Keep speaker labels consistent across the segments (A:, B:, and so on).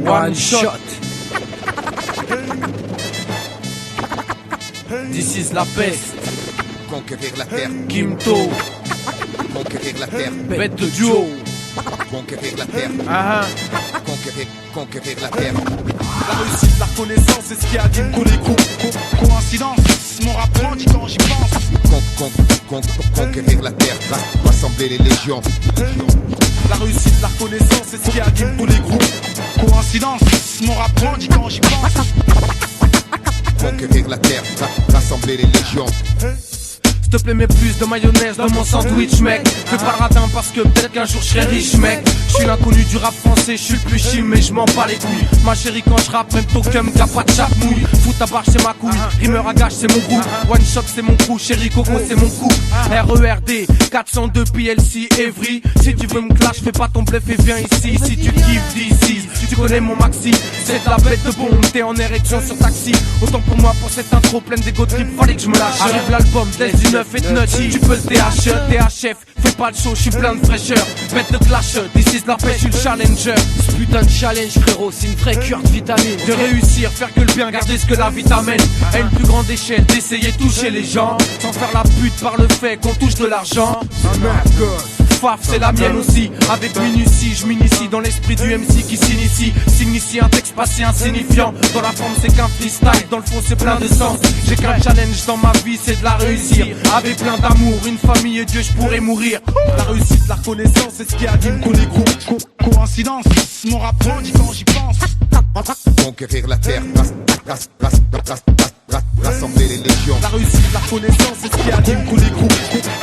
A: One shot. This is la peste.
B: Conquérir la terre,
A: Kimto,
B: conquérir la terre,
A: bête de duo.
B: conquérir la terre, conquérir la terre.
C: La réussite, la reconnaissance, c'est ce qui anime tous les coups. Coïncidence, mon rap grandit quand j'y pense.
B: Conquérir la terre, rassembler les légions.
C: La réussite, la reconnaissance, c'est ce qui anime tous les groupes. Coïncidence, mon rap grandit quand j'y pense.
B: Conquérir la terre, rassembler les légions.
A: S'il te plaît, mets plus de mayonnaise dans mon sandwich, mec. Fais pas le radin parce que peut-être qu'un jour je serai riche, mec. Je suis l'inconnu du rap français, je suis le plus chim, mais je m'en bats les couilles. Ma chérie, quand je rappe, même Tokum, t'as pas de chape mouille. Fous ta barre, c'est ma couille. Rimeur à gage, c'est mon groupe. One shot, c'est mon crew. Chérie Coco, c'est mon coup. RERD, 402 PLC, Evry. Si tu veux me clash, fais pas ton bluff et viens ici. Si tu kiffes d'ici, tu connais mon maxi. C'est de la bête de bombe, t'es en érection sur taxi. Autant pour moi, pour cette intro pleine d'égo trip, fallait que je me lâche. Arrive l'album, laisse du neuf et de nutty. Tu peux le THF, fais pas le show, je suis plein de fraîcheur. Bête de clash, this is la pêche, je suis le challenger.
D: Ce putain de challenge, frérot, c'est une vraie cure de vitamine.
A: De réussir, faire que le bien, garder ce que la vie t'amène. À une plus grande échelle, d'essayer de toucher les gens. Sans faire la pute par le fait qu'on touche de l'argent. Faf, c'est la mienne aussi. Avec minutie, je m'initie dans l'esprit du MC qui s'initie. S'initie un texte passé insignifiant. Dans la forme, c'est qu'un freestyle. Dans le fond, c'est plein de sens. J'ai qu'un challenge dans ma vie, c'est de la réussir. Avec plein d'amour, une famille et Dieu, je pourrais mourir.
C: La réussite, la reconnaissance, c'est ce qui anime tous les groupes. Coïncidence, mon rap grandit quand j'y pense.
B: Conquérir la terre, rassembler les légions.
C: La réussite, la reconnaissance, c'est ce qui anime tous les groupes.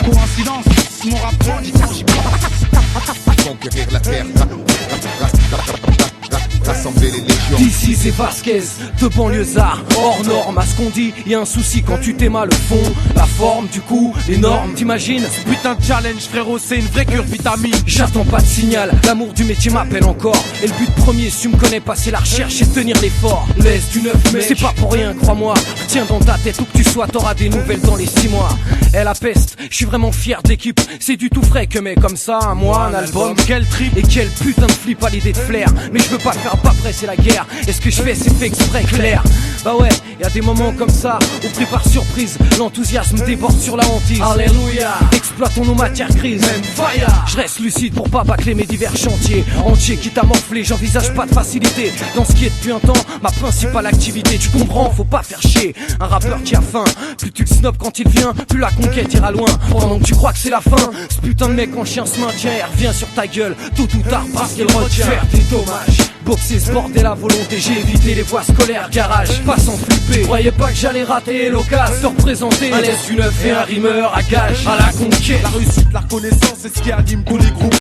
C: Coïncidence, mon rap grandit quand j'y pense.
B: Conquérir la terre, rassembler les légions.
D: D'ici c'est Vasquez, de banlieusards, hors norme. À ce qu'on dit, y a un souci quand tu t'aimes le fond. La forme, du coup, les normes, t'imagines?
A: Putain de challenge, frérot, c'est une vraie cure vitamine.
D: J'attends pas de signal, l'amour du métier m'appelle encore. Et le but premier, si tu me connais pas, c'est la recherche et tenir l'effort. Laisse du neuf, mec, c'est pas pour rien, crois-moi. Retiens dans ta tête où que tu sois, t'auras des nouvelles dans les 6 mois. Elle la peste, je suis vraiment fier de l'équipe. C'est du tout frais que mec comme ça, un mois, un album.
A: Quel trip.
D: Et quel putain de flip à l'idée de flair. Mais je veux pas faire pas près, c'est la guerre. Et ce que je fais, c'est fait exprès, clair. Bah ouais, y a des moments comme ça où pris par surprise, l'enthousiasme déborde sur la hantise. Alléluia. Exploitons nos matières grises. Même fire. Je reste lucide pour pas bâcler mes divers chantiers. Entier quitte à morfler, j'envisage pas de facilité. Dans ce qui est depuis un temps, ma principale activité. Tu comprends, faut pas faire chier un rappeur qui a faim. Plus tu le snobs quand il vient, plus la conquête ira loin. Pendant que tu crois que c'est la fin, ce putain de mec en chien se maintient et revient sur ta gueule tôt ou tard parce qu'il retient. Faire des dommages, boxer ce bordel à volonté. J'ai évité les voies scolaires, garage, pas sans flipper. Croyez pas que j'allais rater l'occasion de représenter un laisse du neuf et un rimeur à gage à la conquête.
C: La réussite, la reconnaissance, c'est ce qui anime tous les groupes.